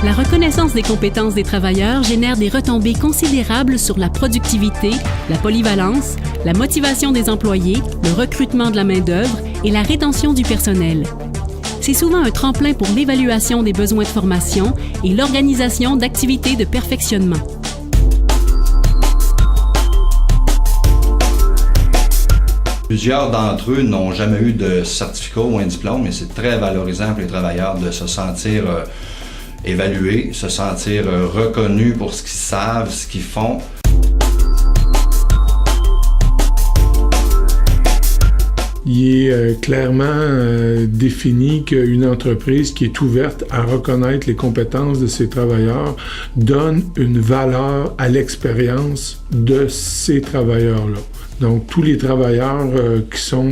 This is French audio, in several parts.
La reconnaissance des compétences des travailleurs génère des retombées considérables sur la productivité, la polyvalence, la motivation des employés, le recrutement de la main-d'œuvre et la rétention du personnel. C'est souvent un tremplin pour l'évaluation des besoins de formation et l'organisation d'activités de perfectionnement. Plusieurs d'entre eux n'ont jamais eu de certificat ou un diplôme, et c'est très valorisant pour les travailleurs de se sentir évalués, se sentir reconnus pour ce qu'ils savent, ce qu'ils font. Il est clairement défini qu'une entreprise qui est ouverte à reconnaître les compétences de ses travailleurs donne une valeur à l'expérience de ces travailleurs-là. Donc, tous les travailleurs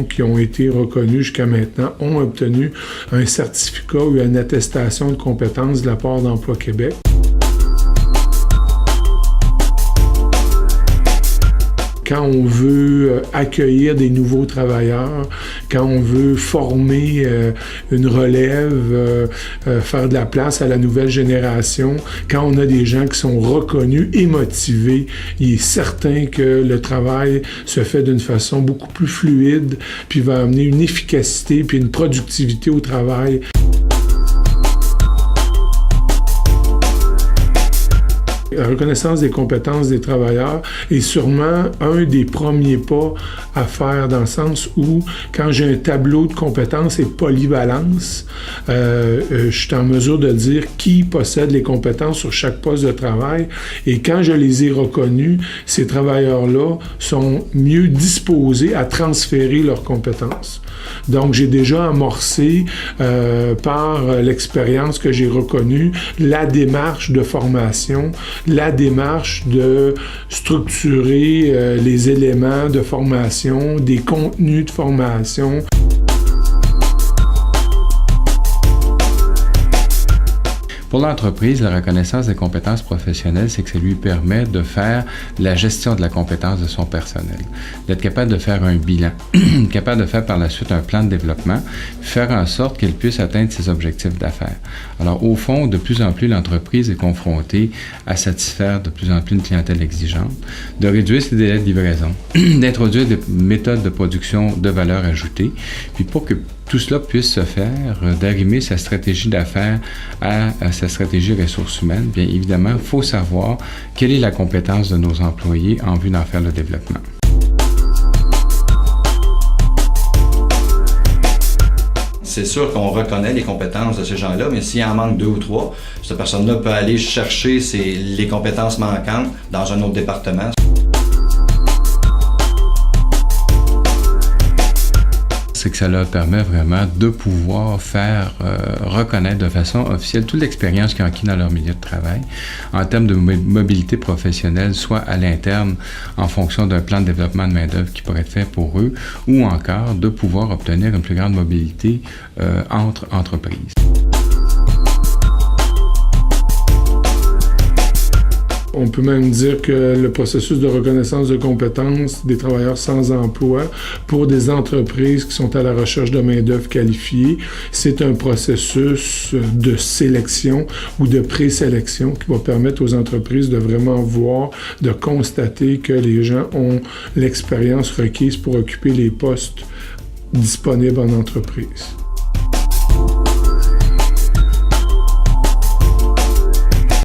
qui ont été reconnus jusqu'à maintenant ont obtenu un certificat ou une attestation de compétences de la part d'Emploi Québec. Quand on veut accueillir des nouveaux travailleurs, quand on veut former une relève, faire de la place à la nouvelle génération, quand on a des gens qui sont reconnus et motivés, il est certain que le travail se fait d'une façon beaucoup plus fluide, puis va amener une efficacité puis une productivité au travail. La reconnaissance des compétences des travailleurs est sûrement un des premiers pas à faire, dans le sens où, quand j'ai un tableau de compétences et polyvalence, je suis en mesure de dire qui possède les compétences sur chaque poste de travail, et quand je les ai reconnus, ces travailleurs-là sont mieux disposés à transférer leurs compétences. Donc, j'ai déjà amorcé, par l'expérience que j'ai reconnue, la démarche de formation, la démarche de structurer les éléments de formation, des contenus de formation. Pour l'entreprise, la reconnaissance des compétences professionnelles, c'est que ça lui permet de faire la gestion de la compétence de son personnel, d'être capable de faire un bilan, capable de faire par la suite un plan de développement, faire en sorte qu'elle puisse atteindre ses objectifs d'affaires. Alors, au fond, de plus en plus, l'entreprise est confrontée à satisfaire de plus en plus une clientèle exigeante, de réduire ses délais de livraison, d'introduire des méthodes de production de valeur ajoutée, puis pour que tout cela puisse se faire, d'arrimer sa stratégie d'affaires à sa stratégie ressources humaines, bien évidemment, il faut savoir quelle est la compétence de nos employés en vue d'en faire le développement. C'est sûr qu'on reconnaît les compétences de ces gens-là, mais s'il en manque 2 ou 3, cette personne-là peut aller chercher les compétences manquantes dans un autre département. C'est que ça leur permet vraiment de pouvoir faire reconnaître de façon officielle toute l'expérience qu'ils ont acquis dans leur milieu de travail en termes de mobilité professionnelle, soit à l'interne en fonction d'un plan de développement de main-d'œuvre qui pourrait être fait pour eux, ou encore de pouvoir obtenir une plus grande mobilité entre entreprises. On peut même dire que le processus de reconnaissance de compétences des travailleurs sans emploi pour des entreprises qui sont à la recherche de main-d'œuvre qualifiée, c'est un processus de sélection ou de présélection qui va permettre aux entreprises de vraiment voir, de constater que les gens ont l'expérience requise pour occuper les postes disponibles en entreprise.